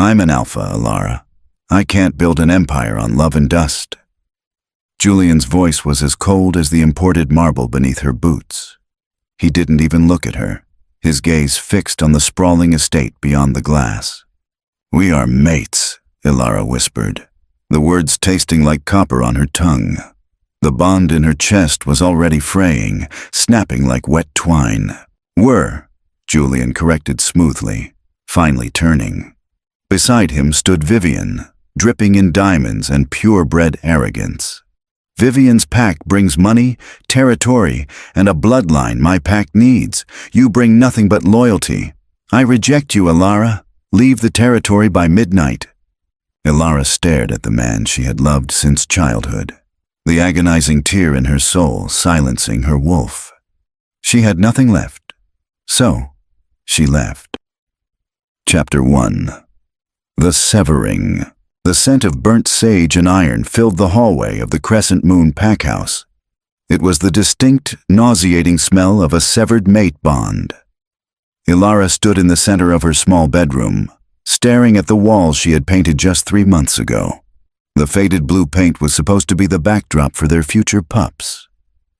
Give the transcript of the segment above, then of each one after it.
I'm an alpha, Alara. I can't build an empire on love and dust. Julian's voice was as cold as the imported marble beneath her boots. He didn't even look at her, his gaze fixed on the sprawling estate beyond the glass. We are mates, Alara whispered, the words tasting like copper on her tongue. The bond in her chest was already fraying, snapping like wet twine. Were, Julian corrected smoothly, finally turning. Beside him stood Vivian, dripping in diamonds and purebred arrogance. Vivian's pack brings money, territory, and a bloodline my pack needs. You bring nothing but loyalty. I reject you, Alara. Leave the territory by midnight. Alara stared at the man she had loved since childhood, the agonizing tear in her soul silencing her wolf. She had nothing left, so she left. Chapter 1. The Severing. The scent of burnt sage and iron filled the hallway of the Crescent Moon packhouse. It was the distinct, nauseating smell of a severed mate bond. Alara stood in the center of her small bedroom, staring at the walls she had painted just 3 months ago. The faded blue paint was supposed to be the backdrop for their future pups.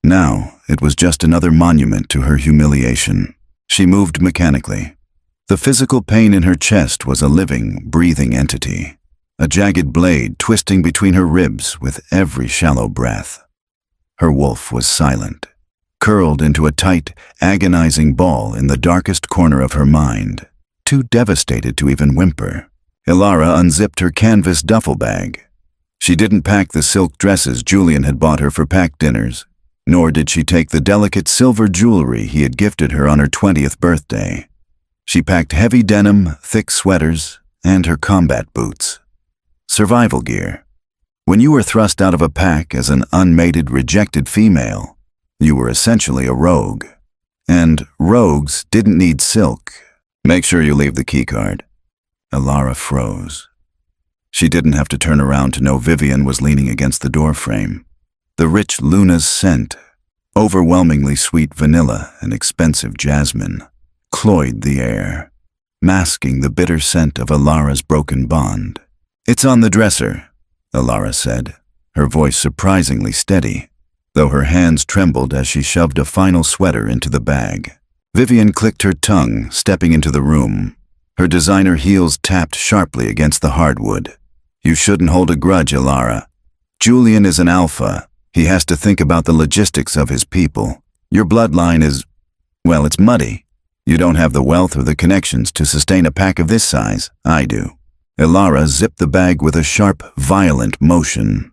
Now, it was just another monument to her humiliation. She moved mechanically. The physical pain in her chest was a living, breathing entity, a jagged blade twisting between her ribs with every shallow breath. Her wolf was silent, curled into a tight, agonizing ball in the darkest corner of her mind, too devastated to even whimper. Alara unzipped her canvas duffel bag. She didn't pack the silk dresses Julian had bought her for packed dinners, nor did she take the delicate silver jewelry he had gifted her on her 20th birthday. She packed heavy denim, thick sweaters, and her combat boots. Survival gear. When you were thrust out of a pack as an unmated, rejected female, you were essentially a rogue. And rogues didn't need silk. Make sure you leave the keycard. Alara froze. She didn't have to turn around to know Vivian was leaning against the doorframe. The rich Luna's scent, overwhelmingly sweet vanilla and expensive jasmine, cloyed the air, masking the bitter scent of Alara's broken bond. It's on the dresser, Alara said, her voice surprisingly steady, though her hands trembled as she shoved a final sweater into the bag. Vivian clicked her tongue, stepping into the room. Her designer heels tapped sharply against the hardwood. You shouldn't hold a grudge, Alara. Julian is an alpha. He has to think about the logistics of his people. Your bloodline is, well, it's muddy. You don't have the wealth or the connections to sustain a pack of this size. I do. Alara zipped the bag with a sharp, violent motion.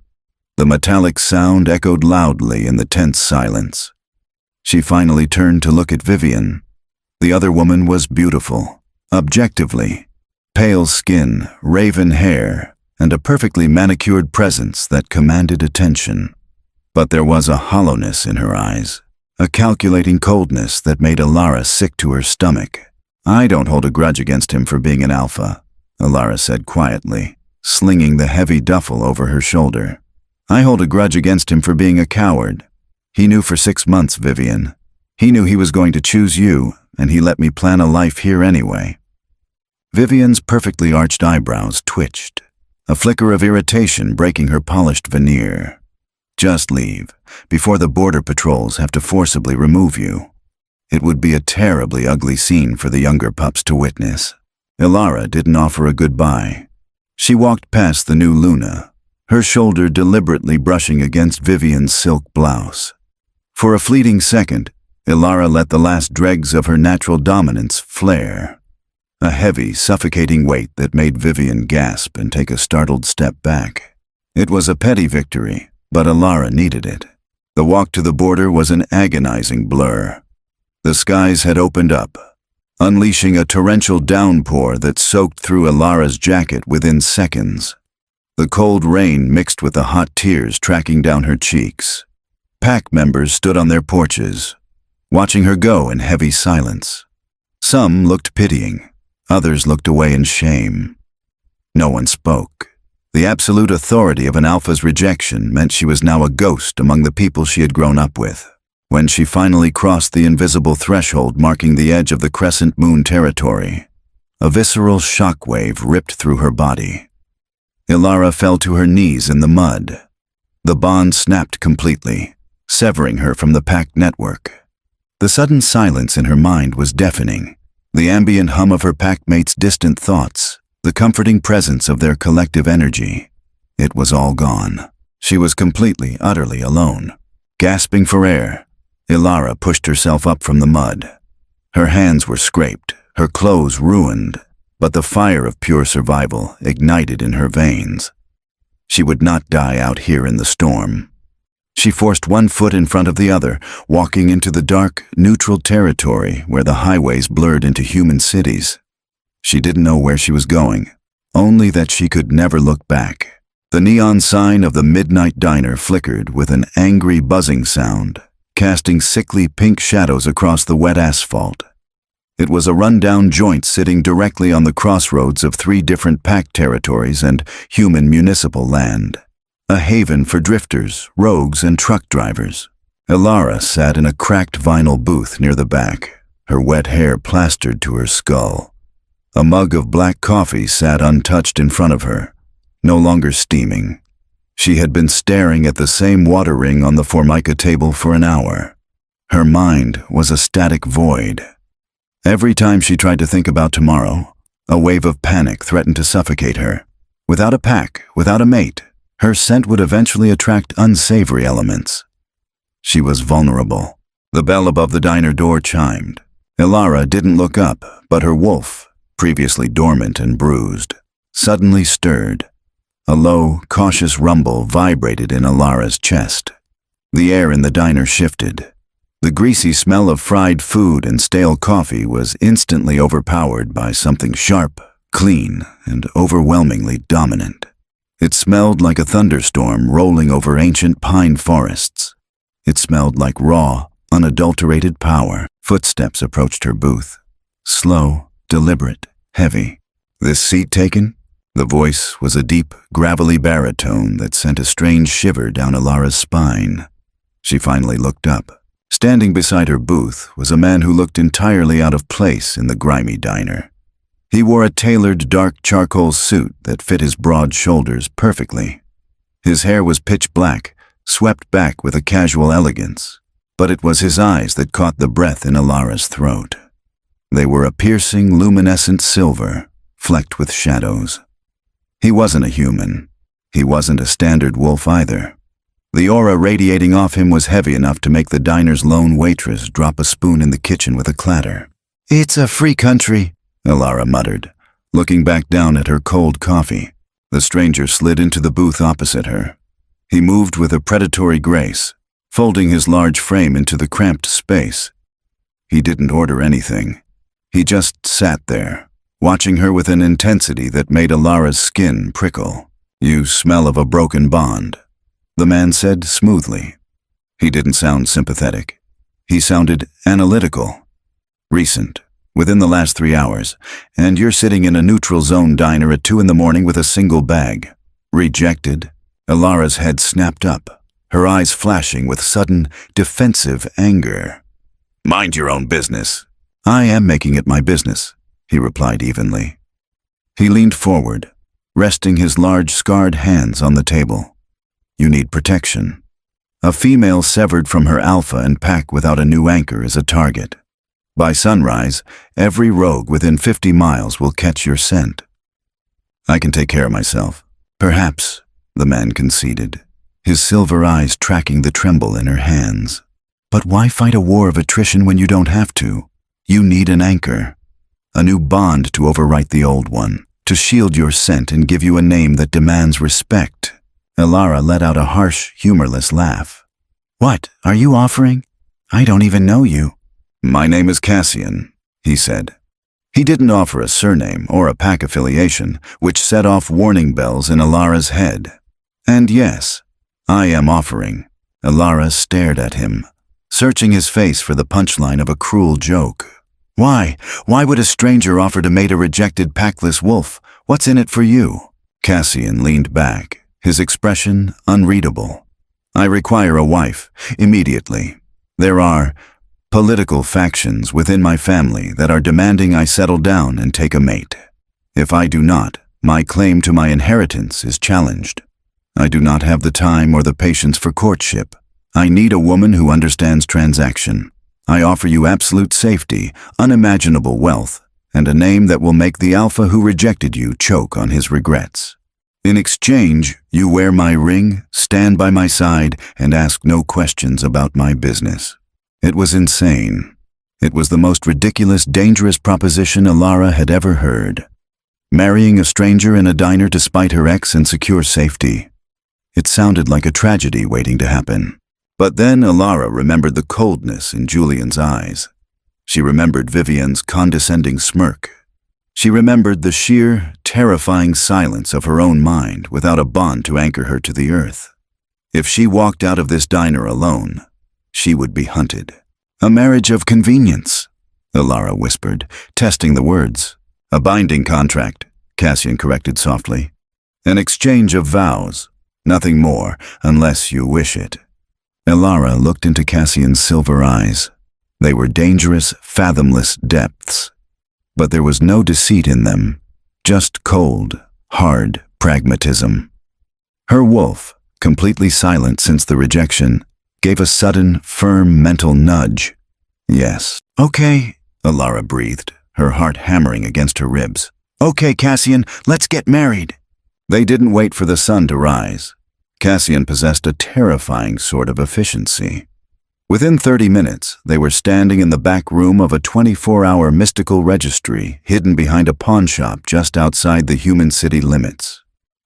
The metallic sound echoed loudly in the tense silence. She finally turned to look at Vivian. The other woman was beautiful, objectively. Pale skin, raven hair, and a perfectly manicured presence that commanded attention. But there was a hollowness in her eyes, a calculating coldness that made Alara sick to her stomach. I don't hold a grudge against him for being an alpha, Alara said quietly, slinging the heavy duffel over her shoulder. I hold a grudge against him for being a coward. He knew for 6 months, Vivian. He knew he was going to choose you, and he let me plan a life here anyway. Vivian's perfectly arched eyebrows twitched, a flicker of irritation breaking her polished veneer. Just leave, before the border patrols have to forcibly remove you. It would be a terribly ugly scene for the younger pups to witness. Alara didn't offer a goodbye. She walked past the new Luna, her shoulder deliberately brushing against Vivian's silk blouse. For a fleeting second, Alara let the last dregs of her natural dominance flare, a heavy, suffocating weight that made Vivian gasp and take a startled step back. It was a petty victory, but Alara needed it. The walk to the border was an agonizing blur. The skies had opened up, unleashing a torrential downpour that soaked through Alara's jacket within seconds. The cold rain mixed with the hot tears tracking down her cheeks. Pack members stood on their porches, watching her go in heavy silence. Some looked pitying, others looked away in shame. No one spoke. The absolute authority of an alpha's rejection meant she was now a ghost among the people she had grown up with. When she finally crossed the invisible threshold marking the edge of the Crescent Moon territory, A visceral shockwave ripped through her body. Ilara fell to her knees in the mud. The bond snapped completely, severing her from the pact network. The sudden silence in her mind was deafening. The ambient hum of her packmates' distant thoughts, the comforting presence of their collective energy. It was all gone. She was completely, utterly alone. Gasping for air, Ilara pushed herself up from the mud. Her hands were scraped, her clothes ruined, but the fire of pure survival ignited in her veins. She would not die out here in the storm. She forced one foot in front of the other, walking into the dark, neutral territory where the highways blurred into human cities. She didn't know where she was going, only that she could never look back. The neon sign of the Midnight Diner flickered with an angry buzzing sound, casting sickly pink shadows across the wet asphalt. It was a rundown joint sitting directly on the crossroads of 3 different pact territories and human municipal land. A haven for drifters, rogues, and truck drivers. Ilara sat in a cracked vinyl booth near the back, her wet hair plastered to her skull. A mug of black coffee sat untouched in front of her, no longer steaming. She had been staring at the same water ring on the Formica table for an hour. Her mind was a static void. Every time she tried to think about tomorrow, a wave of panic threatened to suffocate her. Without a pack, without a mate, her scent would eventually attract unsavory elements. She was vulnerable. The bell above the diner door chimed. Ilara didn't look up, but her wolf, previously dormant and bruised, suddenly stirred. A low, cautious rumble vibrated in Ilara's chest. The air in the diner shifted. The greasy smell of fried food and stale coffee was instantly overpowered by something sharp, clean, and overwhelmingly dominant. It smelled like a thunderstorm rolling over ancient pine forests. It smelled like raw, unadulterated power. Footsteps approached her booth. Slow, deliberate, heavy. "This seat taken?" The voice was a deep, gravelly baritone that sent a strange shiver down Ilara's spine. She finally looked up. Standing beside her booth was a man who looked entirely out of place in the grimy diner. He wore a tailored dark charcoal suit that fit his broad shoulders perfectly. His hair was pitch black, swept back with a casual elegance, but it was his eyes that caught the breath in Ilara's throat. They were a piercing, luminescent silver, flecked with shadows. He wasn't a human. He wasn't a standard wolf either. The aura radiating off him was heavy enough to make the diner's lone waitress drop a spoon in the kitchen with a clatter. "It's a free country," Ilara muttered, looking back down at her cold coffee. The stranger slid into the booth opposite her. He moved with a predatory grace, folding his large frame into the cramped space. He didn't order anything. He just sat there, watching her with an intensity that made Ilara's skin prickle. "You smell of a broken bond," the man said smoothly. He didn't sound sympathetic. He sounded analytical. "Recent, within the last 3 hours, and you're sitting in a neutral zone diner at 2 in the morning with a single bag. Rejected." Ilara's head snapped up, her eyes flashing with sudden, defensive anger. "Mind your own business." "I am making it my business," he replied evenly. He leaned forward, resting his large, scarred hands on the table. "You need protection. A female severed from her alpha and pack without a new anchor is a target. By sunrise, every rogue within 50 miles will catch your scent." "I can take care of myself." "Perhaps," the man conceded, his silver eyes tracking the tremble in her hands. "But why fight a war of attrition when you don't have to? You need an anchor. A new bond to overwrite the old one, to shield your scent and give you a name that demands respect." Ilara let out a harsh, humorless laugh. "What are you offering? I don't even know you." "My name is Cassian," he said. He didn't offer a surname or a pack affiliation, which set off warning bells in Ilara's head. "And yes, I am offering." Ilara stared at him, searching his face for the punchline of a cruel joke. Why? Why would a stranger offer to mate a rejected packless wolf? What's in it for you?" Cassian leaned back, his expression unreadable. "I require a wife, immediately. There are political factions within my family that are demanding I settle down and take a mate. If I do not, my claim to my inheritance is challenged. I do not have the time or the patience for courtship. I need a woman who understands transaction. I offer you absolute safety, unimaginable wealth, and a name that will make the alpha who rejected you choke on his regrets. In exchange, you wear my ring, stand by my side, and ask no questions about my business. It was insane. It was the most ridiculous, dangerous proposition Alara had ever heard. Marrying a stranger in a diner despite her ex and secure safety. It sounded like a tragedy waiting to happen. But then Alara remembered the coldness in Julian's eyes. She remembered Vivian's condescending smirk. She remembered the sheer, terrifying silence of her own mind without a bond to anchor her to the earth. If she walked out of this diner alone, she would be hunted. A marriage of convenience, Alara whispered, testing the words. A binding contract, Cassian corrected softly. An exchange of vows, nothing more, unless you wish it. Alara looked into Cassian's silver eyes. They were dangerous, fathomless depths. But there was no deceit in them, just cold, hard pragmatism. Her wolf, completely silent since the rejection, gave a sudden, firm mental nudge. Yes. Okay, Alara breathed, her heart hammering against her ribs. Okay, Cassian, let's get married. They didn't wait for the sun to rise. Cassian possessed a terrifying sort of efficiency. Within 30 minutes, they were standing in the back room of a 24-hour mystical registry hidden behind a pawn shop just outside the human city limits.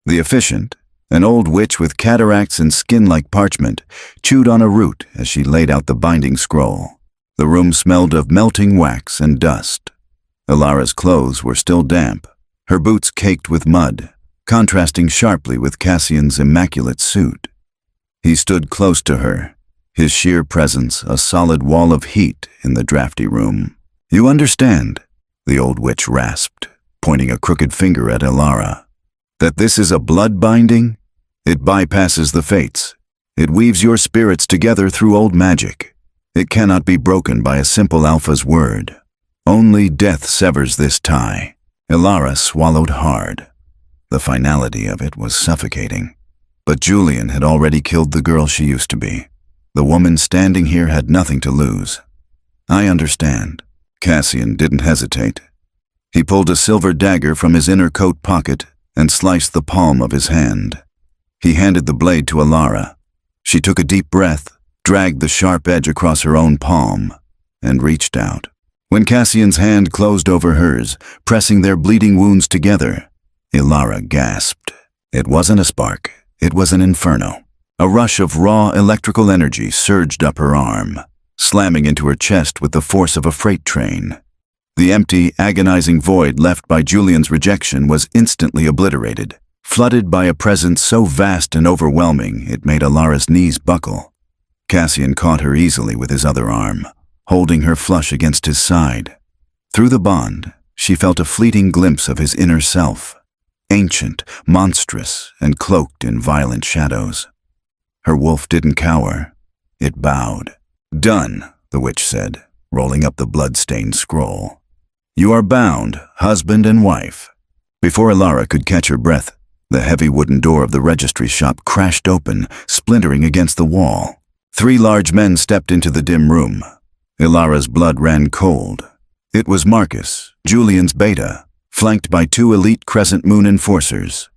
The officiant, an old witch with cataracts and skin like parchment, chewed on a root as she laid out the binding scroll. The room smelled of melting wax and dust. Alara's clothes were still damp, her boots caked with mud, contrasting sharply with Cassian's immaculate suit. He stood close to her, his sheer presence a solid wall of heat in the drafty room. You understand, the old witch rasped, pointing a crooked finger at Alara, that this is a blood binding? It bypasses the fates. It weaves your spirits together through old magic. It cannot be broken by a simple alpha's word. Only death severs this tie. Alara swallowed hard. The finality of it was suffocating. But Julian had already killed the girl she used to be. The woman standing here had nothing to lose. I understand. Cassian didn't hesitate. He pulled a silver dagger from his inner coat pocket and sliced the palm of his hand. He handed the blade to Alara. She took a deep breath, dragged the sharp edge across her own palm, and reached out. When Cassian's hand closed over hers, pressing their bleeding wounds together, Alara gasped. It wasn't a spark, it was an inferno. A rush of raw electrical energy surged up her arm, slamming into her chest with the force of a freight train. The empty, agonizing void left by Julian's rejection was instantly obliterated, flooded by a presence so vast and overwhelming it made Alara's knees buckle. Cassian caught her easily with his other arm, holding her flush against his side. Through the bond, she felt a fleeting glimpse of his inner self, ancient, monstrous, and cloaked in violent shadows. Her wolf didn't cower. It bowed. Done, the witch said, rolling up the blood-stained scroll. You are bound, husband and wife. Before Alara could catch her breath, the heavy wooden door of the registry shop crashed open, splintering against the wall. 3 large men stepped into the dim room. Alara's blood ran cold. It was Marcus, Julian's beta, flanked by 2 elite Crescent Moon enforcers.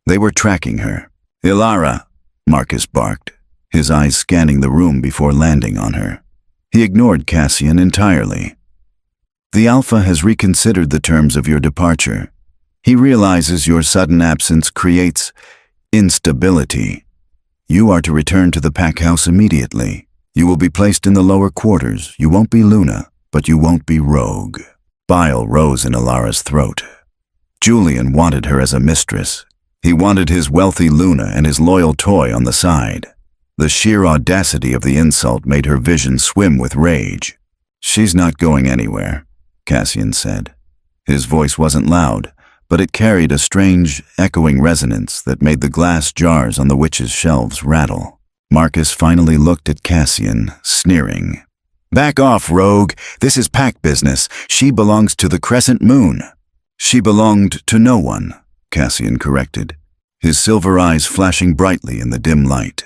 They were tracking her. Alara, Marcus barked, his eyes scanning the room before landing on her. He ignored Cassian entirely. The Alpha has reconsidered the terms of your departure. He realizes your sudden absence creates instability. You are to return to the pack house immediately. You will be placed in the lower quarters. You won't be Luna, but you won't be Rogue. Bile rose in Alara's throat. Julian wanted her as a mistress. He wanted his wealthy Luna and his loyal toy on the side. The sheer audacity of the insult made her vision swim with rage. She's not going anywhere, Cassian said. His voice wasn't loud, but it carried a strange, echoing resonance that made the glass jars on the witch's shelves rattle. Marcus finally looked at Cassian, sneering. Back off, rogue. This is pack business. She belongs to the Crescent Moon. She belonged to no one, Cassian corrected, his silver eyes flashing brightly in the dim light.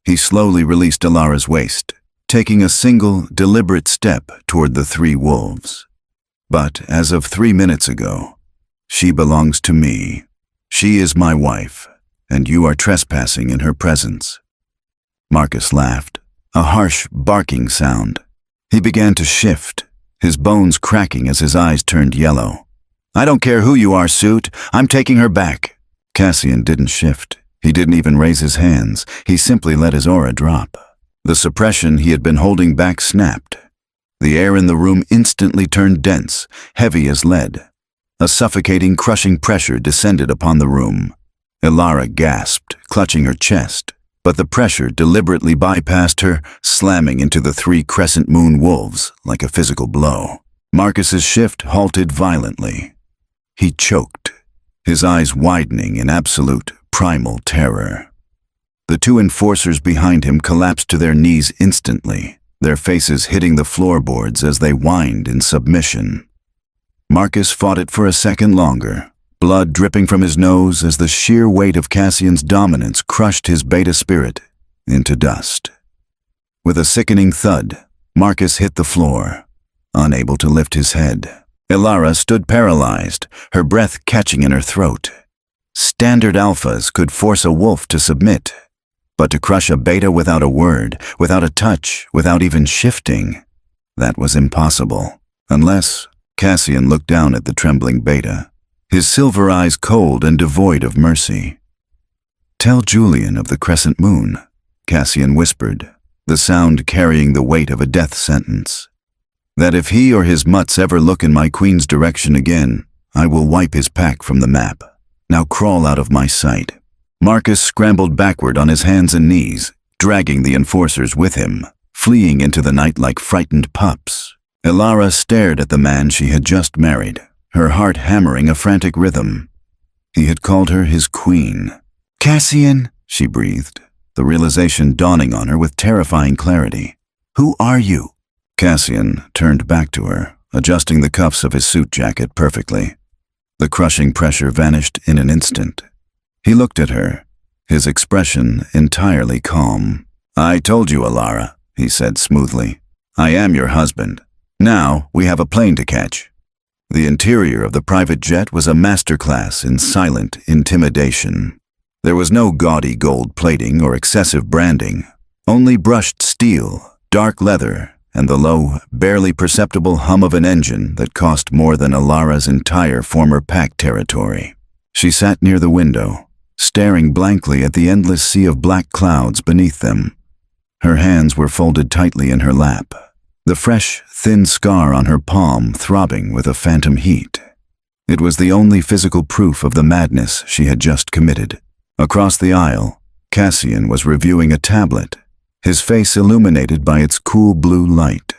He slowly released Alara's waist, taking a single, deliberate step toward the three wolves. But as of 3 minutes ago, she belongs to me. She is my wife, and you are trespassing in her presence. Marcus laughed, a harsh, barking sound. He began to shift, his bones cracking as his eyes turned yellow. I don't care who you are, Suit. I'm taking her back. Cassian didn't shift. He didn't even raise his hands. He simply let his aura drop. The suppression he had been holding back snapped. The air in the room instantly turned dense, heavy as lead. A suffocating, crushing pressure descended upon the room. Alara gasped, clutching her chest, but the pressure deliberately bypassed her, slamming into the three Crescent Moon wolves like a physical blow. Marcus's shift halted violently. He choked, his eyes widening in absolute, primal terror. The two enforcers behind him collapsed to their knees instantly, their faces hitting the floorboards as they whined in submission. Marcus fought it for a second longer, blood dripping from his nose as the sheer weight of Cassian's dominance crushed his beta spirit into dust. With a sickening thud, Marcus hit the floor, unable to lift his head. Alara stood paralyzed, her breath catching in her throat. Standard alphas could force a wolf to submit, but to crush a beta without a word, without a touch, without even shifting, that was impossible. Unless Cassian looked down at the trembling beta, his silver eyes cold and devoid of mercy. Tell Julian of the Crescent Moon, Cassian whispered, the sound carrying the weight of a death sentence, that if he or his mutts ever look in my queen's direction again, I will wipe his pack from the map. Now crawl out of my sight. Marcus scrambled backward on his hands and knees, dragging the enforcers with him, fleeing into the night like frightened pups. Alara stared at the man she had just married, her heart hammering a frantic rhythm. He had called her his queen. Cassian, she breathed, the realization dawning on her with terrifying clarity. Who are you? Cassian turned back to her, adjusting the cuffs of his suit jacket perfectly. The crushing pressure vanished in an instant. He looked at her, his expression entirely calm. I told you, Alara, he said smoothly. I am your husband. Now we have a plane to catch. The interior of the private jet was a masterclass in silent intimidation. There was no gaudy gold plating or excessive branding, only brushed steel, dark leather, and the low, barely perceptible hum of an engine that cost more than Alara's entire former pack territory. She sat near the window, staring blankly at the endless sea of black clouds beneath them. Her hands were folded tightly in her lap, the fresh, thin scar on her palm throbbing with a phantom heat. It was the only physical proof of the madness she had just committed. Across the aisle, Cassian was reviewing a tablet, his face illuminated by its cool blue light.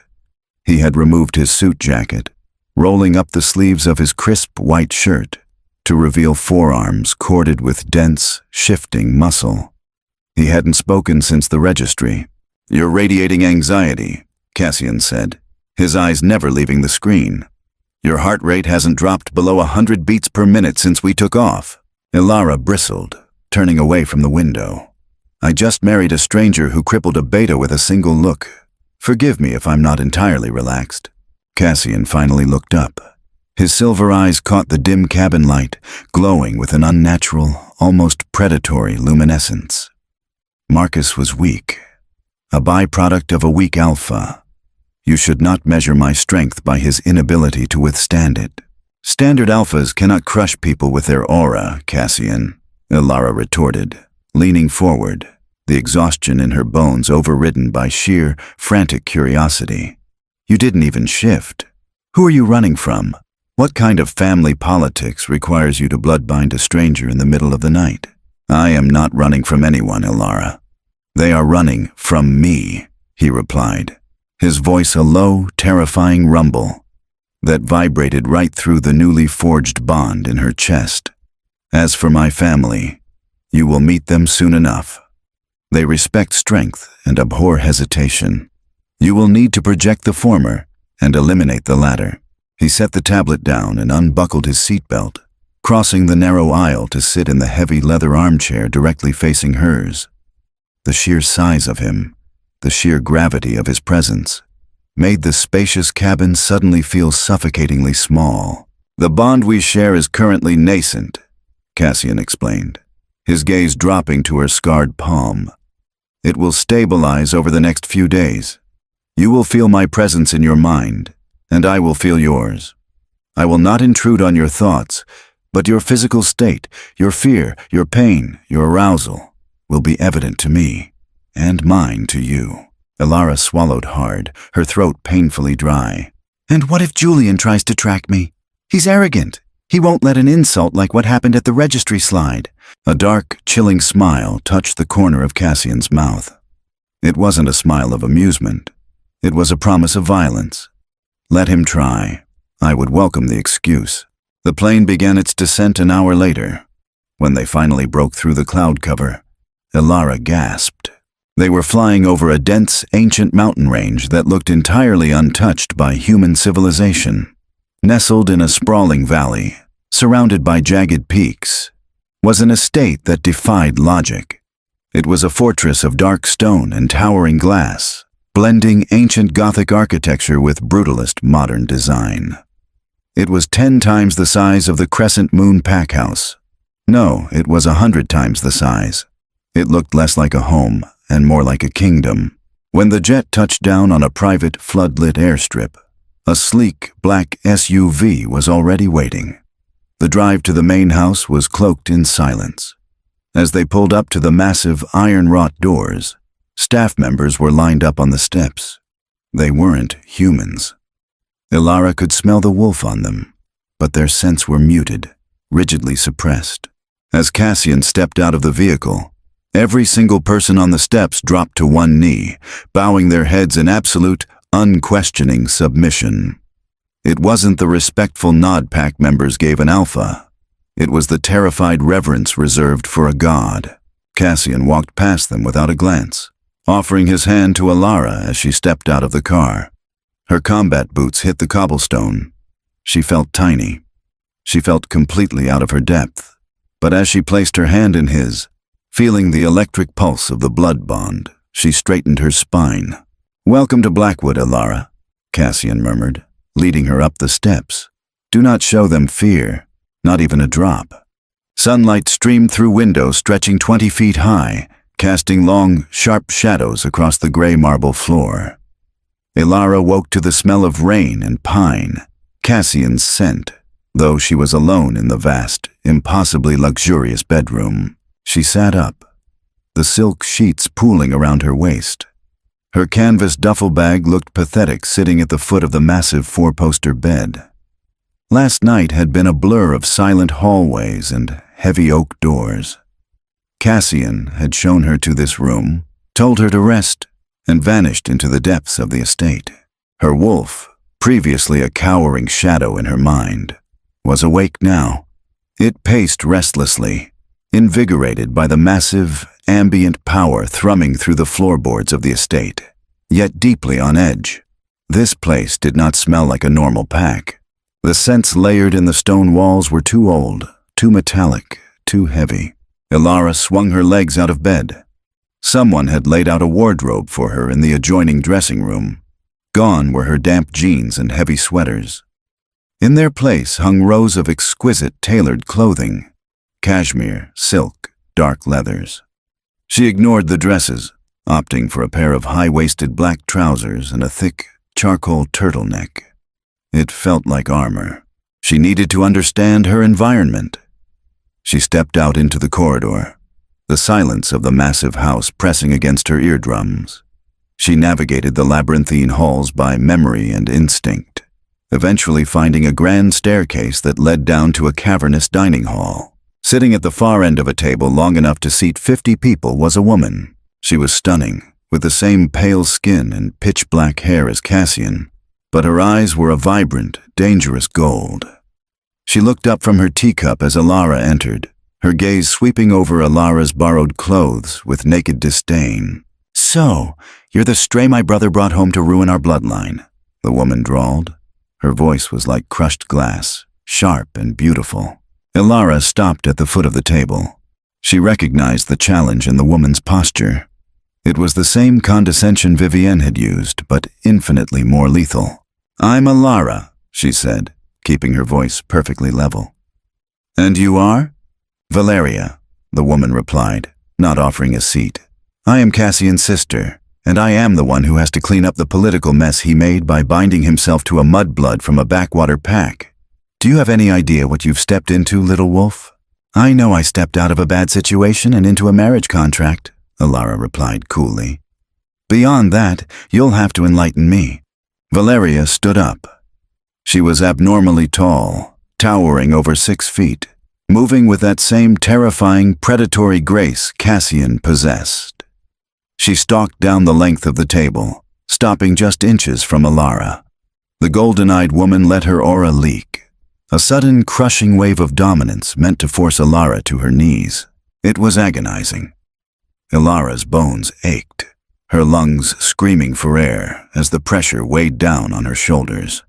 He had removed his suit jacket, rolling up the sleeves of his crisp white shirt to reveal forearms corded with dense, shifting muscle. He hadn't spoken since the registry. You're radiating anxiety, Cassian said, his eyes never leaving the screen. Your heart rate hasn't dropped below 100 beats per minute since we took off. Alara bristled, turning away from the window. I just married a stranger who crippled a beta with a single look. Forgive me if I'm not entirely relaxed. Cassian finally looked up. His silver eyes caught the dim cabin light, glowing with an unnatural, almost predatory luminescence. Marcus was weak, a byproduct of a weak alpha. You should not measure my strength by his inability to withstand it. Standard alphas cannot crush people with their aura, Cassian, Alara retorted, leaning forward, the exhaustion in her bones overridden by sheer, frantic curiosity. You didn't even shift. Who are you running from? What kind of family politics requires you to bloodbind a stranger in the middle of the night? I am not running from anyone, Alara. They are running from me, he replied, his voice a low, terrifying rumble that vibrated right through the newly forged bond in her chest. As for my family, you will meet them soon enough. They respect strength and abhor hesitation. You will need to project the former and eliminate the latter. He set the tablet down and unbuckled his seatbelt, crossing the narrow aisle to sit in the heavy leather armchair directly facing hers. The sheer size of him, the sheer gravity of his presence, made the spacious cabin suddenly feel suffocatingly small. The bond we share is currently nascent, Cassian explained, his gaze dropping to her scarred palm. It will stabilize over the next few days. You will feel my presence in your mind, and I will feel yours. I will not intrude on your thoughts, but your physical state, your fear, your pain, your arousal, will be evident to me, and mine to you. Elara swallowed hard, her throat painfully dry. And what if Julian tries to track me? He's arrogant. He won't let an insult like what happened at the registry slide. A dark, chilling smile touched the corner of Cassian's mouth. It wasn't a smile of amusement. It was a promise of violence. Let him try. I would welcome the excuse. The plane began its descent an hour later. When they finally broke through the cloud cover, Elara gasped. They were flying over a dense, ancient mountain range that looked entirely untouched by human civilization. Nestled in a sprawling valley, surrounded by jagged peaks, was an estate that defied logic. It was a fortress of dark stone and towering glass, blending ancient Gothic architecture with brutalist modern design. It was 10 times the size of the Crescent Moon pack house. No, it was 100 times the size. It looked less like a home and more like a kingdom. When the jet touched down on a private, flood-lit airstrip, a sleek, black SUV was already waiting. The drive to the main house was cloaked in silence. As they pulled up to the massive, iron-wrought doors, staff members were lined up on the steps. They weren't humans. Elara could smell the wolf on them, but their scents were muted, rigidly suppressed. As Cassian stepped out of the vehicle, every single person on the steps dropped to one knee, bowing their heads in absolute, unquestioning submission. It wasn't the respectful nod pack members gave an alpha. It was the terrified reverence reserved for a god. Cassian walked past them without a glance, offering his hand to Elara as she stepped out of the car. Her combat boots hit the cobblestone. She felt tiny. She felt completely out of her depth. But as she placed her hand in his, feeling the electric pulse of the blood bond, she straightened her spine. "Welcome to Blackwood, Elara," Cassian murmured, leading her up the steps. "Do not show them fear, not even a drop." Sunlight streamed through windows stretching 20 feet high, casting long, sharp shadows across the gray marble floor. Elara woke to the smell of rain and pine, Cassian's scent, though she was alone in the vast, impossibly luxurious bedroom. She sat up, the silk sheets pooling around her waist. Her canvas duffel bag looked pathetic sitting at the foot of the massive 4-poster bed. Last night had been a blur of silent hallways and heavy oak doors. Cassian had shown her to this room, told her to rest, and vanished into the depths of the estate. Her wolf, previously a cowering shadow in her mind, was awake now. It paced restlessly, invigorated by the massive, ambient power thrumming through the floorboards of the estate, yet deeply on edge. This place did not smell like a normal pack. The scents layered in the stone walls were too old, too metallic, too heavy. Elara swung her legs out of bed. Someone had laid out a wardrobe for her in the adjoining dressing room. Gone were her damp jeans and heavy sweaters. In their place hung rows of exquisite tailored clothing, cashmere, silk, dark leathers. She ignored the dresses, opting for a pair of high-waisted black trousers and a thick, charcoal turtleneck. It felt like armor. She needed to understand her environment. She stepped out into the corridor, the silence of the massive house pressing against her eardrums. She navigated the labyrinthine halls by memory and instinct, eventually finding a grand staircase that led down to a cavernous dining hall. Sitting at the far end of a table long enough to seat 50 people was a woman. She was stunning, with the same pale skin and pitch-black hair as Cassian, but her eyes were a vibrant, dangerous gold. She looked up from her teacup as Elara entered, her gaze sweeping over Elara's borrowed clothes with naked disdain. So, you're the stray my brother brought home to ruin our bloodline," the woman drawled. Her voice was like crushed glass, sharp and beautiful. Ilara stopped at the foot of the table. She recognized the challenge in the woman's posture. It was the same condescension Vivienne had used, but infinitely more lethal. "I'm Ilara," she said, keeping her voice perfectly level. "And you are?" "Valeria," the woman replied, not offering a seat. "I am Cassian's sister, and I am the one who has to clean up the political mess he made by binding himself to a mudblood from a backwater pack. Do you have any idea what you've stepped into, little wolf?" "I know I stepped out of a bad situation and into a marriage contract," Ilara replied coolly. "Beyond that, you'll have to enlighten me." Valeria stood up. She was abnormally tall, towering over 6 feet, moving with that same terrifying, predatory grace Cassian possessed. She stalked down the length of the table, stopping just inches from Ilara. The golden-eyed woman let her aura leak. A sudden, crushing wave of dominance meant to force Ilara to her knees. It was agonizing. Ilara's bones ached, her lungs screaming for air as the pressure weighed down on her shoulders.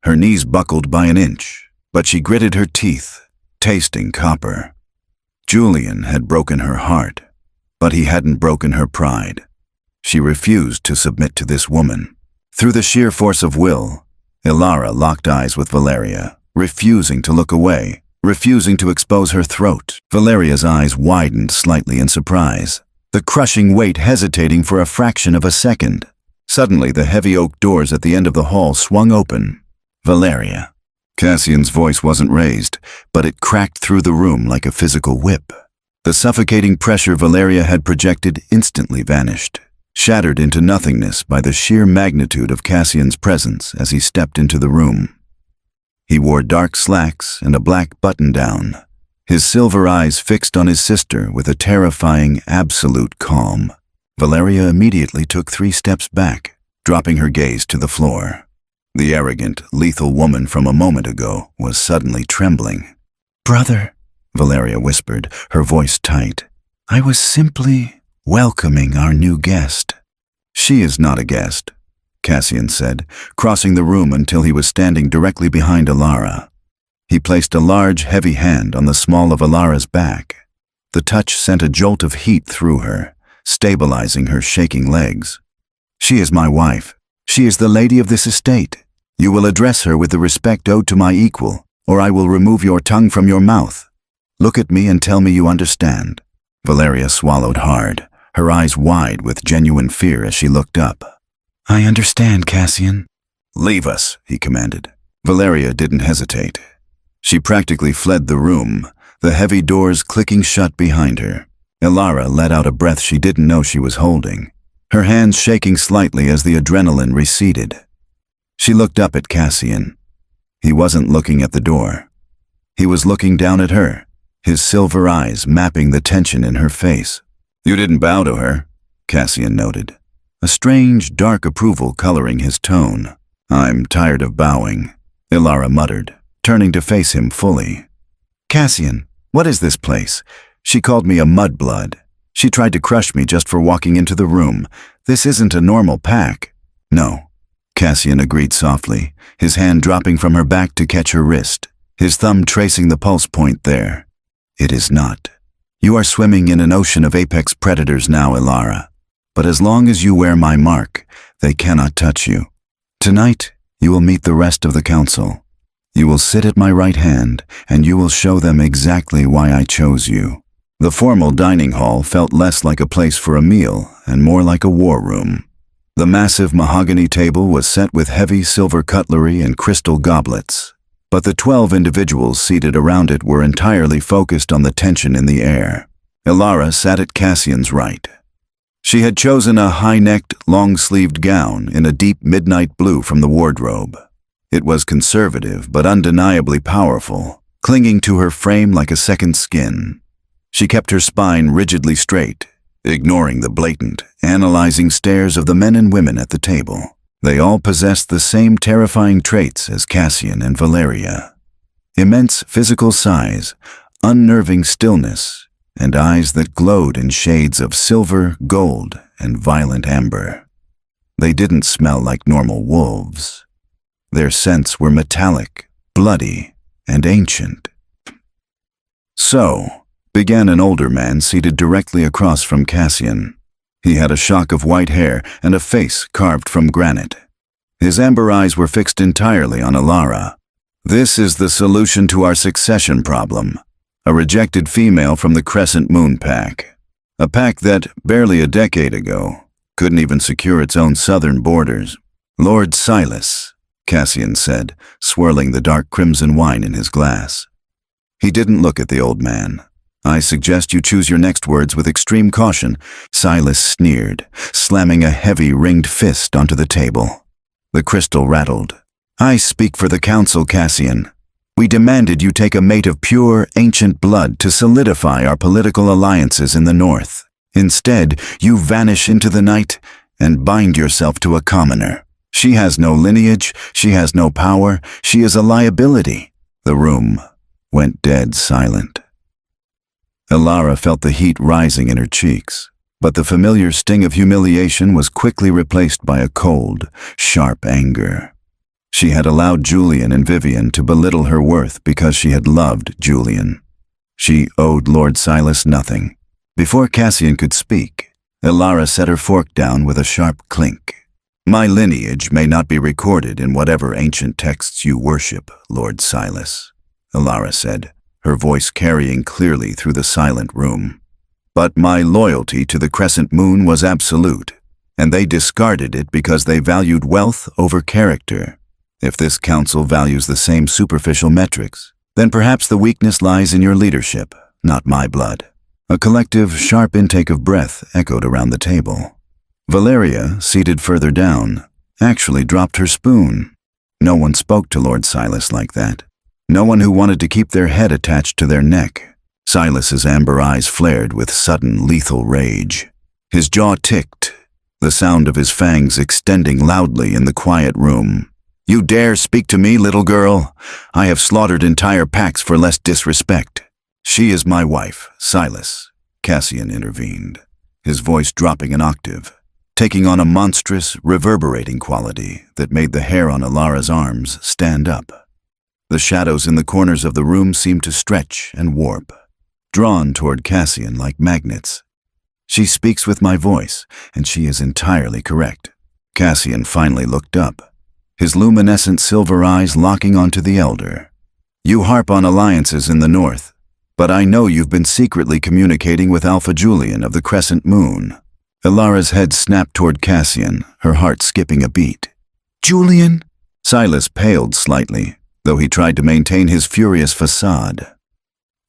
Her knees buckled by an inch, but she gritted her teeth, tasting copper. Julian had broken her heart, but he hadn't broken her pride. She refused to submit to this woman. Through the sheer force of will, Ilara locked eyes with Valeria, refusing to look away, refusing to expose her throat. Valeria's eyes widened slightly in surprise, the crushing weight hesitating for a fraction of a second. Suddenly, the heavy oak doors at the end of the hall swung open. "Valeria." Cassian's voice wasn't raised, but it cracked through the room like a physical whip. The suffocating pressure Valeria had projected instantly vanished, shattered into nothingness by the sheer magnitude of Cassian's presence as he stepped into the room. He wore dark slacks and a black button-down, his silver eyes fixed on his sister with a terrifying, absolute calm. Valeria immediately took 3 steps back, dropping her gaze to the floor. The arrogant, lethal woman from a moment ago was suddenly trembling. "Brother," Valeria whispered, her voice tight, "I was simply welcoming our new guest." "She is not a guest," Cassian said, crossing the room until he was standing directly behind Ilara. He placed a large, heavy hand on the small of Ilara's back. The touch sent a jolt of heat through her, stabilizing her shaking legs. "She is my wife. She is the lady of this estate. You will address her with the respect owed to my equal, or I will remove your tongue from your mouth. Look at me and tell me you understand." Valeria swallowed hard, her eyes wide with genuine fear as she looked up. "I understand, Cassian." "Leave us," he commanded. Valeria didn't hesitate. She practically fled the room, the heavy doors clicking shut behind her. Ilara let out a breath she didn't know she was holding, her hands shaking slightly as the adrenaline receded. She looked up at Cassian. He wasn't looking at the door. He was looking down at her, his silver eyes mapping the tension in her face. "You didn't bow to her," Cassian noted, a strange, dark approval coloring his tone. "I'm tired of bowing," Ilara muttered, turning to face him fully. "Cassian, what is this place? She called me a mudblood. She tried to crush me just for walking into the room. This isn't a normal pack." "No," Cassian agreed softly, his hand dropping from her back to catch her wrist, his thumb tracing the pulse point there. "It is not. You are swimming in an ocean of apex predators now, Ilara. But as long as you wear my mark, they cannot touch you. Tonight, you will meet the rest of the council. You will sit at my right hand, and you will show them exactly why I chose you." The formal dining hall felt less like a place for a meal and more like a war room. The massive mahogany table was set with heavy silver cutlery and crystal goblets, but the 12 individuals seated around it were entirely focused on the tension in the air. Ilara sat at Cassian's right. She had chosen a high-necked, long-sleeved gown in a deep midnight blue from the wardrobe. It was conservative but undeniably powerful, clinging to her frame like a second skin. She kept her spine rigidly straight, ignoring the blatant, analyzing stares of the men and women at the table. They all possessed the same terrifying traits as Cassian and Valeria. Immense physical size, unnerving stillness, and eyes that glowed in shades of silver, gold, and violent amber. They didn't smell like normal wolves. Their scents were metallic, bloody, and ancient. "So," began an older man seated directly across from Cassian. He had a shock of white hair and a face carved from granite. His amber eyes were fixed entirely on Alara. "This is the solution to our succession problem. A rejected female from the Crescent Moon Pack. A pack that, barely a decade ago, couldn't even secure its own southern borders." "Lord Silas," Cassian said, swirling the dark crimson wine in his glass. He didn't look at the old man. "I suggest you choose your next words with extreme caution," Silas sneered, slamming a heavy ringed fist onto the table. The crystal rattled. "I speak for the council, Cassian. We demanded you take a mate of pure, ancient blood to solidify our political alliances in the north. Instead, you vanish into the night and bind yourself to a commoner. She has no lineage, she has no power, she is a liability." The room went dead silent. Alara felt the heat rising in her cheeks, but the familiar sting of humiliation was quickly replaced by a cold, sharp anger. She had allowed Julian and Vivian to belittle her worth because she had loved Julian. She owed Lord Silas nothing. Before Cassian could speak, Alara set her fork down with a sharp clink. "My lineage may not be recorded in whatever ancient texts you worship, Lord Silas," Alara said, her voice carrying clearly through the silent room. "But my loyalty to the Crescent Moon was absolute, and they discarded it because they valued wealth over character. If this council values the same superficial metrics, then perhaps the weakness lies in your leadership, not my blood." A collective, sharp intake of breath echoed around the table. Valeria, seated further down, actually dropped her spoon. No one spoke to Lord Silas like that. No one who wanted to keep their head attached to their neck. Silas's amber eyes flared with sudden, lethal rage. His jaw ticked, the sound of his fangs extending loudly in the quiet room. "You dare speak to me, little girl? I have slaughtered entire packs for less disrespect." "She is my wife, Silas," Cassian intervened, his voice dropping an octave, taking on a monstrous, reverberating quality that made the hair on Alara's arms stand up. The shadows in the corners of the room seemed to stretch and warp, drawn toward Cassian like magnets. "She speaks with my voice, and she is entirely correct." Cassian finally looked up, his luminescent silver eyes locking onto the elder. "You harp on alliances in the north, but I know you've been secretly communicating with Alpha Julian of the Crescent Moon." Alara's head snapped toward Cassian, her heart skipping a beat. "Julian?" Silas paled slightly, though he tried to maintain his furious facade.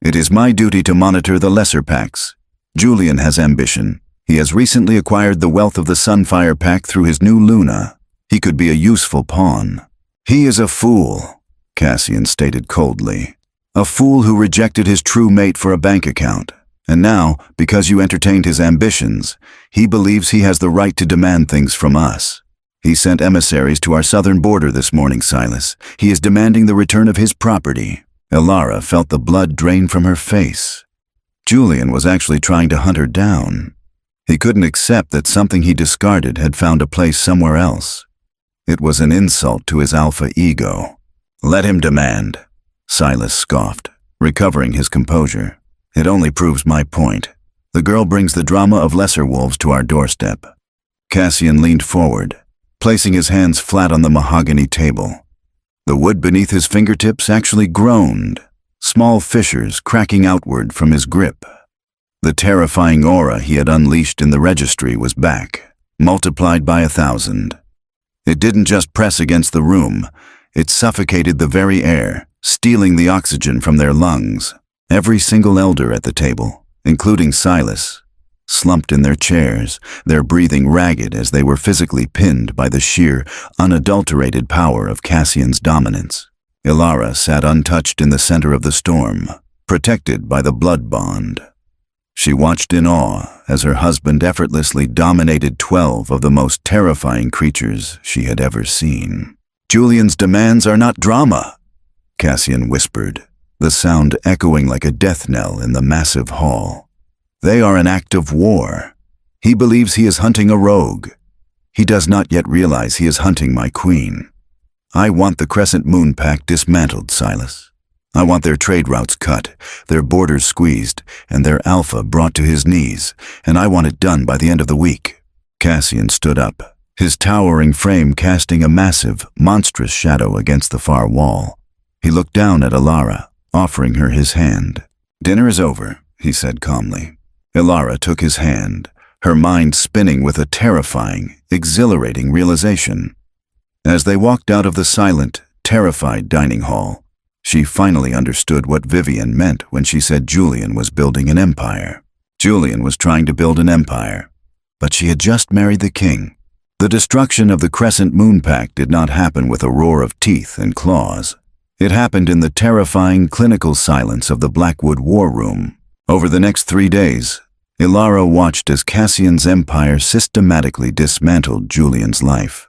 "It is my duty to monitor the lesser packs. Julian has ambition. He has recently acquired the wealth of the Sunfire Pack through his new Luna. He could be a useful pawn." "He is a fool," Cassian stated coldly. "A fool who rejected his true mate for a bank account. And now, because you entertained his ambitions, he believes he has the right to demand things from us. He sent emissaries to our southern border this morning, Silas. He is demanding the return of his property." Alara felt the blood drain from her face. Julian was actually trying to hunt her down. He couldn't accept that something he discarded had found a place somewhere else. It was an insult to his alpha ego. "Let him demand," Silas scoffed, recovering his composure. "It only proves my point. The girl brings the drama of lesser wolves to our doorstep." Cassian leaned forward, placing his hands flat on the mahogany table. The wood beneath his fingertips actually groaned, small fissures cracking outward from his grip. The terrifying aura he had unleashed in the registry was back, multiplied by 1,000. It didn't just press against the room, it suffocated the very air, stealing the oxygen from their lungs. Every single elder at the table, including Silas, slumped in their chairs, their breathing ragged as they were physically pinned by the sheer, unadulterated power of Cassian's dominance. Alara sat untouched in the center of the storm, protected by the blood bond. She watched in awe as her husband effortlessly dominated 12 of the most terrifying creatures she had ever seen. "Julian's demands are not drama," Cassian whispered, the sound echoing like a death knell in the massive hall. "They are an act of war. He believes he is hunting a rogue. He does not yet realize he is hunting my queen. I want the Crescent Moon Pact dismantled, Silas. I want their trade routes cut, their borders squeezed, and their alpha brought to his knees, and I want it done by the end of the week." Cassian stood up, his towering frame casting a massive, monstrous shadow against the far wall. He looked down at Alara, offering her his hand. "Dinner is over," he said calmly. Alara took his hand, her mind spinning with a terrifying, exhilarating realization. As they walked out of the silent, terrified dining hall, she finally understood what Vivian meant when she said Julian was building an empire. Julian was trying to build an empire, but she had just married the king. The destruction of the Crescent Moon Pact did not happen with a roar of teeth and claws. It happened in the terrifying clinical silence of the Blackwood War Room. Over the next 3 days, Alara watched as Cassian's empire systematically dismantled Julian's life.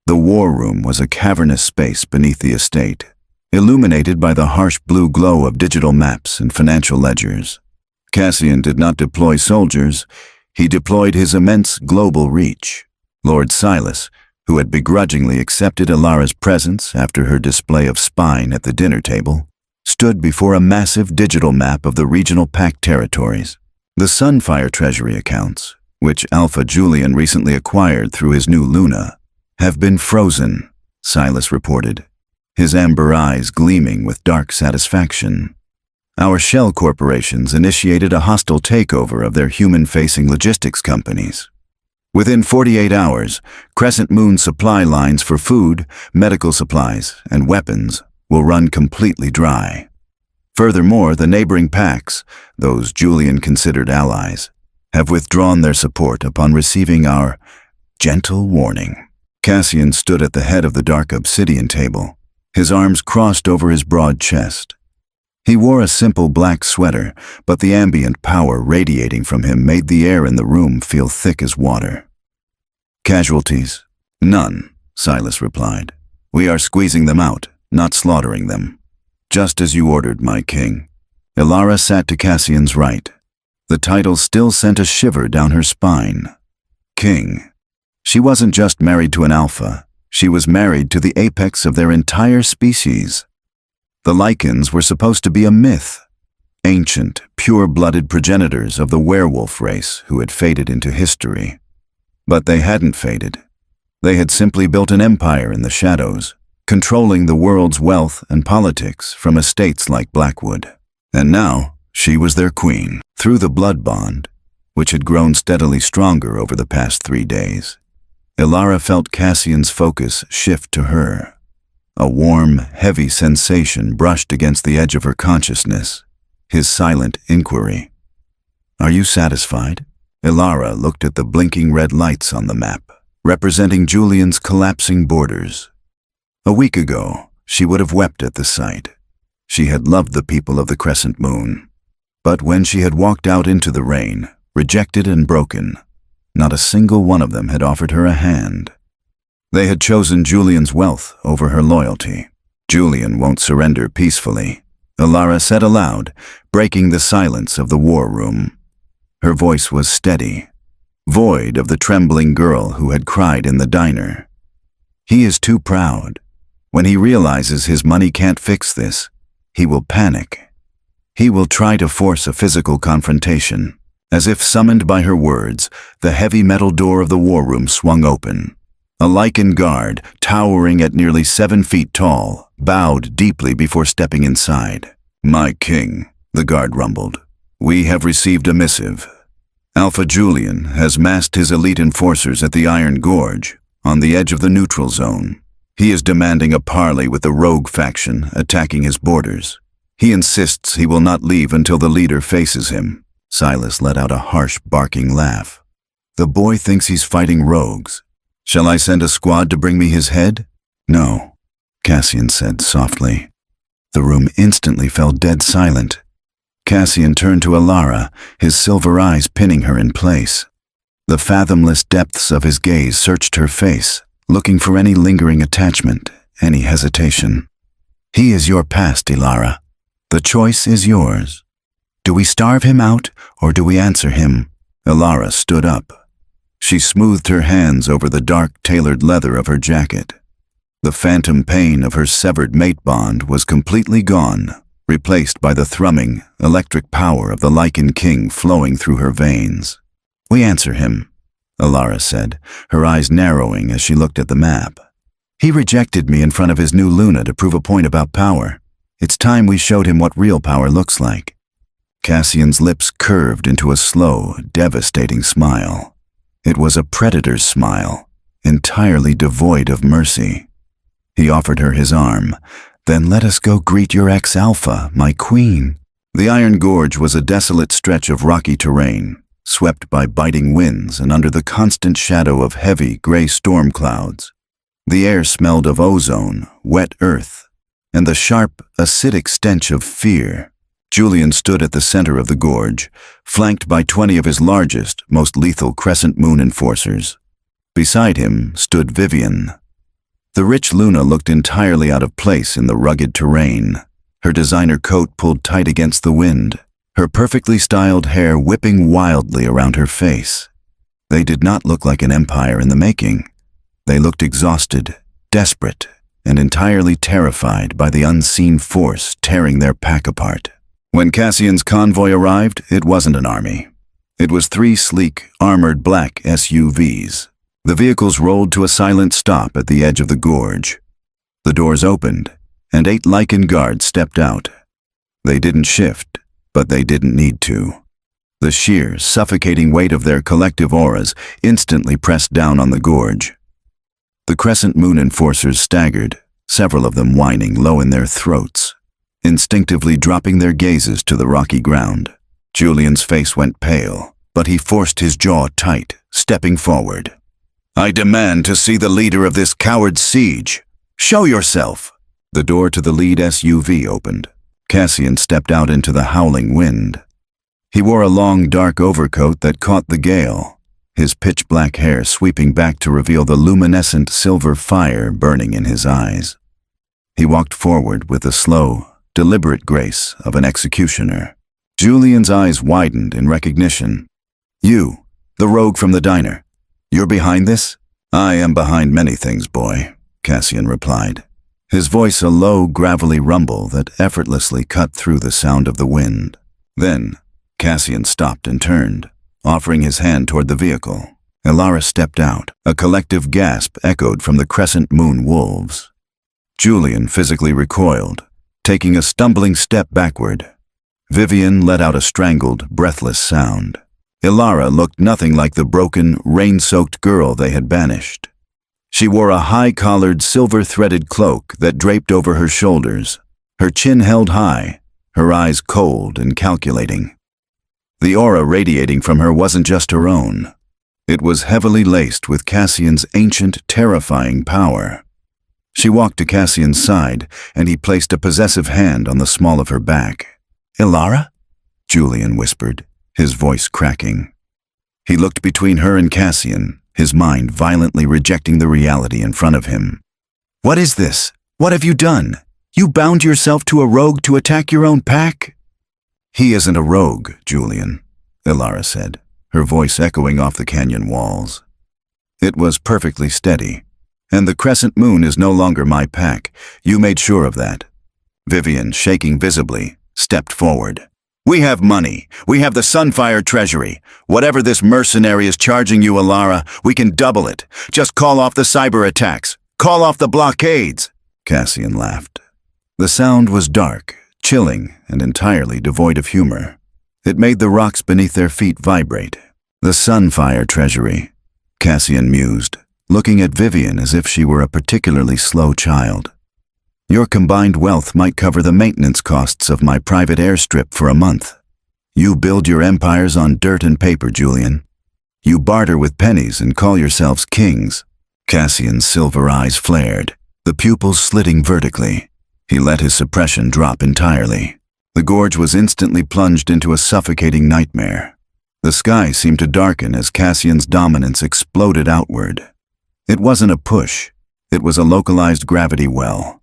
The War Room was a cavernous space beneath the estate, illuminated by the harsh blue glow of digital maps and financial ledgers. Cassian did not deploy soldiers, he deployed his immense global reach. Lord Silas, who had begrudgingly accepted Alara's presence after her display of spine at the dinner table, stood before a massive digital map of the regional pact territories. The Sunfire treasury accounts, which Alpha Julian recently acquired through his new Luna, have been frozen, Silas reported, his amber eyes gleaming with dark satisfaction. Our shell corporations initiated a hostile takeover of their human-facing logistics companies. Within 48 hours, Crescent Moon supply lines for food, medical supplies, and weapons will run completely dry. Furthermore, the neighboring pacts, those Julian considered allies, have withdrawn their support upon receiving our gentle warning. Cassian stood at the head of the dark obsidian table, his arms crossed over his broad chest. He wore a simple black sweater, but the ambient power radiating from him made the air in the room feel thick as water. "Casualties? None," Silas replied. "We are squeezing them out, not slaughtering them. Just as you ordered, my king." Alara sat to Cassian's right. The title still sent a shiver down her spine. King. She wasn't just married to an alpha, she was married to the apex of their entire species. The Lycans were supposed to be a myth, ancient, pure-blooded progenitors of the werewolf race who had faded into history. But they hadn't faded. They had simply built an empire in the shadows, controlling the world's wealth and politics from estates like Blackwood. And now, she was their queen. Through the blood bond, which had grown steadily stronger over the past 3 days, Alara felt Cassian's focus shift to her. A warm, heavy sensation brushed against the edge of her consciousness, his silent inquiry. "Are you satisfied?" Alara looked at the blinking red lights on the map, representing Julian's collapsing borders. A week ago, she would have wept at the sight. She had loved the people of the Crescent Moon. But when she had walked out into the rain, rejected and broken, not a single one of them had offered her a hand. They had chosen Julian's wealth over her loyalty. "Julian won't surrender peacefully," Alara said aloud, breaking the silence of the war room. Her voice was steady, void of the trembling girl who had cried in the diner. "He is too proud. When he realizes his money can't fix this, he will panic. He will try to force a physical confrontation." As if summoned by her words, the heavy metal door of the war room swung open. A Lycan guard, towering at nearly 7 feet tall, bowed deeply before stepping inside. "My king," the guard rumbled, "we have received a missive. Alpha Julian has massed his elite enforcers at the Iron Gorge, on the edge of the neutral zone. He is demanding a parley with the rogue faction attacking his borders. He insists he will not leave until the leader faces him." Silas let out a harsh, barking laugh. "The boy thinks he's fighting rogues. Shall I send a squad to bring me his head?" "No," Cassian said softly. The room instantly fell dead silent. Cassian turned to Alara, his silver eyes pinning her in place. The fathomless depths of his gaze searched her face, looking for any lingering attachment, any hesitation. "He is your past, Alara. The choice is yours. Do we starve him out, or do we answer him?" Alara stood up, She smoothed her hands over the dark, tailored leather of her jacket. The phantom pain of her severed mate bond was completely gone, replaced by the thrumming, electric power of the Lycan King flowing through her veins. "We answer him," Alara said, her eyes narrowing as she looked at the map. "He rejected me in front of his new Luna to prove a point about power. It's time we showed him what real power looks like." Cassian's lips curved into a slow, devastating smile. It was a predator's smile, entirely devoid of mercy. He offered her his arm. "Then let us go greet your ex-alpha, my queen." The Iron Gorge was a desolate stretch of rocky terrain, swept by biting winds and under the constant shadow of heavy, gray storm clouds. The air smelled of ozone, wet earth, and the sharp, acidic stench of fear. Julian stood at the center of the gorge, flanked by 20 of his largest, most lethal Crescent Moon enforcers. Beside him stood Vivian. The rich Luna looked entirely out of place in the rugged terrain, her designer coat pulled tight against the wind, her perfectly styled hair whipping wildly around her face. They did not look like an empire in the making. They looked exhausted, desperate, and entirely terrified by the unseen force tearing their pack apart. When Cassian's convoy arrived, it wasn't an army. It was 3 sleek, armored black SUVs. The vehicles rolled to a silent stop at the edge of the gorge. The doors opened, and 8 Lycan guards stepped out. They didn't shift, but they didn't need to. The sheer, suffocating weight of their collective auras instantly pressed down on the gorge. The Crescent Moon enforcers staggered, several of them whining low in their throats, instinctively dropping their gazes to the rocky ground. Julian's face went pale, but he forced his jaw tight, stepping forward. "I demand to see the leader of this coward siege. Show yourself!" The door to the lead SUV opened. Cassian stepped out into the howling wind. He wore a long, dark overcoat that caught the gale, his pitch-black hair sweeping back to reveal the luminescent silver fire burning in his eyes. He walked forward with the slow, deliberate grace of an executioner. Julian's eyes widened in recognition. "You, the rogue from the diner. You're behind this?" "I am behind many things, boy," Cassian replied, his voice a low, gravelly rumble that effortlessly cut through the sound of the wind. Then, Cassian stopped and turned, offering his hand toward the vehicle. Alara stepped out. A collective gasp echoed from the Crescent Moon wolves. Julian physically recoiled, taking a stumbling step backward. Vivian let out a strangled, breathless sound. Alara looked nothing like the broken, rain-soaked girl they had banished. She wore a high-collared, silver-threaded cloak that draped over her shoulders, her chin held high, her eyes cold and calculating. The aura radiating from her wasn't just her own. It was heavily laced with Cassian's ancient, terrifying power. She walked to Cassian's side, and he placed a possessive hand on the small of her back. "Alara?" Julian whispered, his voice cracking. He looked between her and Cassian, his mind violently rejecting the reality in front of him. "What is this? What have you done? You bound yourself to a rogue to attack your own pack?" "He isn't a rogue, Julian," Alara said, her voice echoing off the canyon walls. It was perfectly steady. "And the Crescent Moon is no longer my pack. You made sure of that." Vivian, shaking visibly, stepped forward. "We have money. We have the Sunfire treasury. Whatever this mercenary is charging you, Alara, we can double it. Just call off the cyber attacks. Call off the blockades." Cassian laughed. The sound was dark, chilling, and entirely devoid of humor. It made the rocks beneath their feet vibrate. "The Sunfire treasury," Cassian mused, looking at Vivian as if she were a particularly slow child. "Your combined wealth might cover the maintenance costs of my private airstrip for a month. You build your empires on dirt and paper, Julian. You barter with pennies and call yourselves kings." Cassian's silver eyes flared, the pupils slitting vertically. He let his suppression drop entirely. The gorge was instantly plunged into a suffocating nightmare. The sky seemed to darken as Cassian's dominance exploded outward. It wasn't a push. It was a localized gravity well.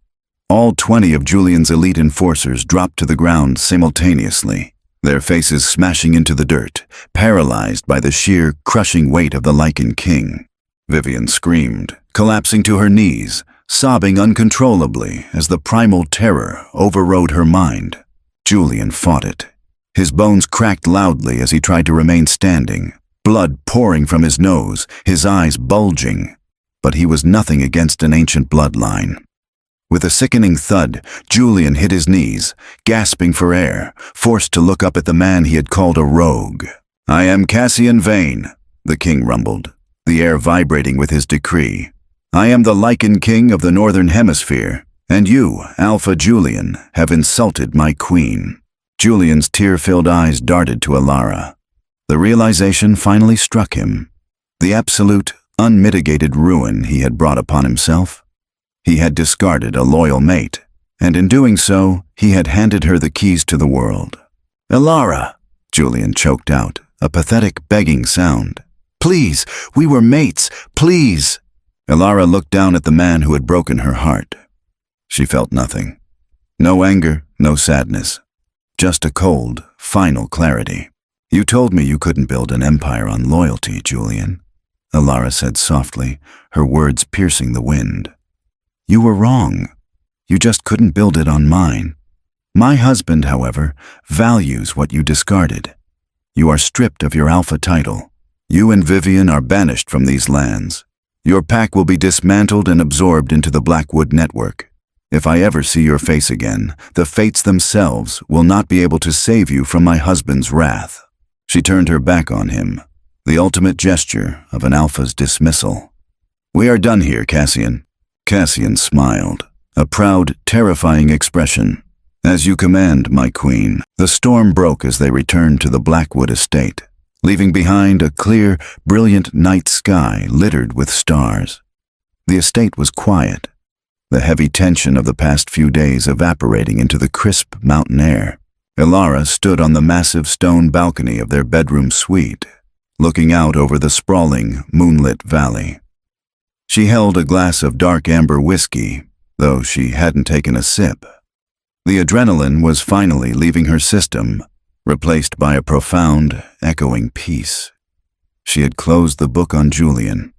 All 20 of Julian's elite enforcers dropped to the ground simultaneously, their faces smashing into the dirt, paralyzed by the sheer, crushing weight of the Lycan King. Vivian screamed, collapsing to her knees, sobbing uncontrollably as the primal terror overrode her mind. Julian fought it. His bones cracked loudly as he tried to remain standing, blood pouring from his nose, his eyes bulging. But he was nothing against an ancient bloodline. With a sickening thud, Julian hit his knees, gasping for air, forced to look up at the man he had called a rogue. "I am Cassian Vane," the king rumbled, the air vibrating with his decree. "I am the Lycan King of the Northern Hemisphere, and you, Alpha Julian, have insulted my queen." Julian's tear-filled eyes darted to Alara. The realization finally struck him. The absolute, unmitigated ruin he had brought upon himself. He had discarded a loyal mate, and in doing so, he had handed her the keys to the world. "Alara," Julian choked out, a pathetic begging sound. "Please, we were mates, please." Alara looked down at the man who had broken her heart. She felt nothing. No anger, no sadness. Just a cold, final clarity. "You told me you couldn't build an empire on loyalty, Julian," Alara said softly, her words piercing the wind. "You were wrong. You just couldn't build it on mine. My husband, however, values what you discarded. You are stripped of your alpha title. You and Vivian are banished from these lands. Your pack will be dismantled and absorbed into the Blackwood network. If I ever see your face again, the fates themselves will not be able to save you from my husband's wrath." She turned her back on him, the ultimate gesture of an alpha's dismissal. "We are done here, Cassian." Cassian smiled, a proud, terrifying expression. "As you command, my queen." The storm broke as they returned to the Blackwood estate, leaving behind a clear, brilliant night sky littered with stars. The estate was quiet, the heavy tension of the past few days evaporating into the crisp mountain air. Alara stood on the massive stone balcony of their bedroom suite, looking out over the sprawling, moonlit valley. She held a glass of dark amber whiskey, though she hadn't taken a sip. The adrenaline was finally leaving her system, replaced by a profound, echoing peace. She had closed the book on Julian.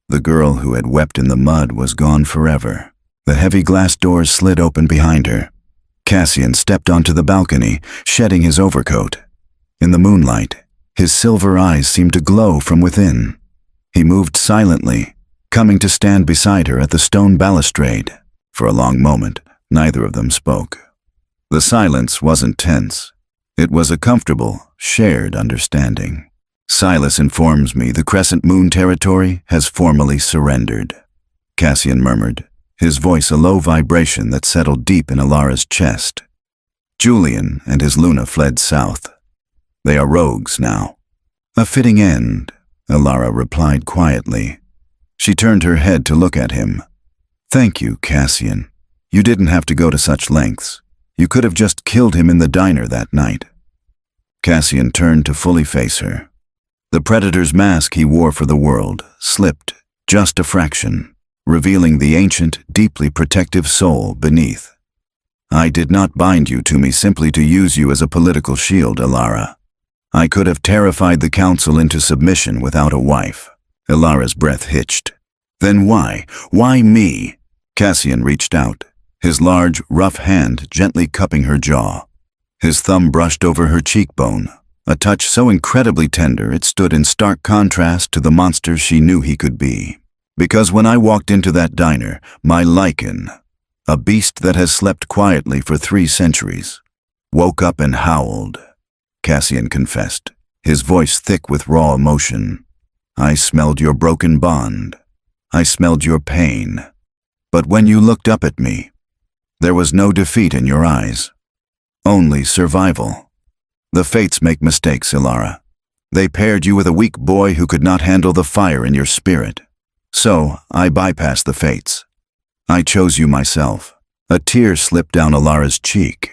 The girl who had wept in the mud was gone forever. The heavy glass doors slid open behind her. Cassian stepped onto the balcony, shedding his overcoat. In the moonlight, his silver eyes seemed to glow from within. He moved silently, coming to stand beside her at the stone balustrade. For a long moment, neither of them spoke. The silence wasn't tense. It was a comfortable, shared understanding. "Silas informs me the Crescent Moon territory has formally surrendered," Cassian murmured, his voice a low vibration that settled deep in Alara's chest. "Julian and his Luna fled south. They are rogues now." "A fitting end," Alara replied quietly. She turned her head to look at him. "Thank you, Cassian. You didn't have to go to such lengths. You could have just killed him in the diner that night." Cassian turned to fully face her. The predator's mask he wore for the world slipped just a fraction, revealing the ancient, deeply protective soul beneath. "I did not bind you to me simply to use you as a political shield, Alara. I could have terrified the council into submission without a wife." Alara's breath hitched. "Then why? Why me?" Cassian reached out, his large, rough hand gently cupping her jaw. His thumb brushed over her cheekbone, a touch so incredibly tender it stood in stark contrast to the monster she knew he could be. "Because when I walked into that diner, my Lycan, a beast that has slept quietly for 3 centuries, woke up and howled," Cassian confessed, his voice thick with raw emotion. "I smelled your broken bond. I smelled your pain. But when you looked up at me, there was no defeat in your eyes. Only survival. The fates make mistakes, Alara. They paired you with a weak boy who could not handle the fire in your spirit. So, I bypassed the fates. I chose you myself." A tear slipped down Alara's cheek,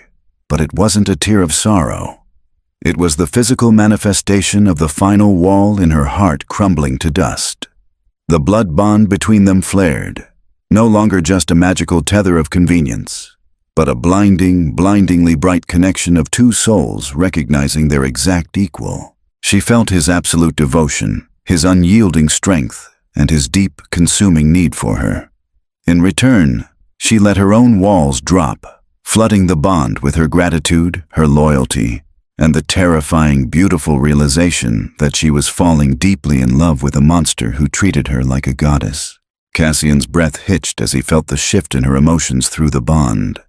but it wasn't a tear of sorrow. It was the physical manifestation of the final wall in her heart crumbling to dust. The blood bond between them flared, no longer just a magical tether of convenience. but a blindingly bright connection of two souls recognizing their exact equal. She felt his absolute devotion, his unyielding strength, and his deep, consuming need for her. In return, she let her own walls drop, flooding the bond with her gratitude, her loyalty, and the terrifying, beautiful realization that she was falling deeply in love with a monster who treated her like a goddess. Cassian's breath hitched as he felt the shift in her emotions through the bond.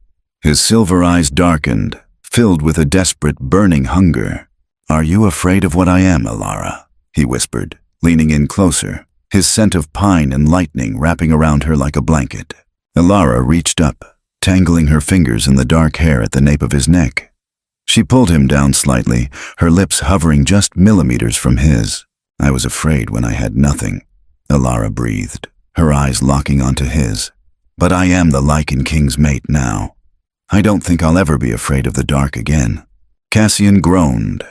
His silver eyes darkened, filled with a desperate, burning hunger. "Are you afraid of what I am, Alara?" he whispered, leaning in closer, his scent of pine and lightning wrapping around her like a blanket. Alara reached up, tangling her fingers in the dark hair at the nape of his neck. She pulled him down slightly, her lips hovering just millimeters from his. "I was afraid when I had nothing," Alara breathed, her eyes locking onto his. "But I am the Lycan King's mate now. I don't think I'll ever be afraid of the dark again." Cassian groaned,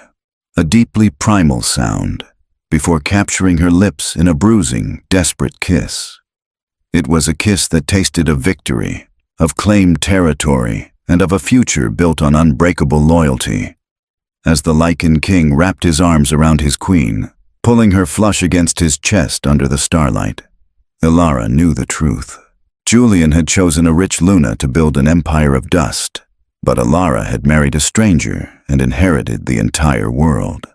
a deeply primal sound, before capturing her lips in a bruising, desperate kiss. It was a kiss that tasted of victory, of claimed territory, and of a future built on unbreakable loyalty. As the Lycan King wrapped his arms around his queen, pulling her flush against his chest under the starlight, Alara knew the truth. Julian had chosen a rich Luna to build an empire of dust, but Alara had married a stranger and inherited the entire world.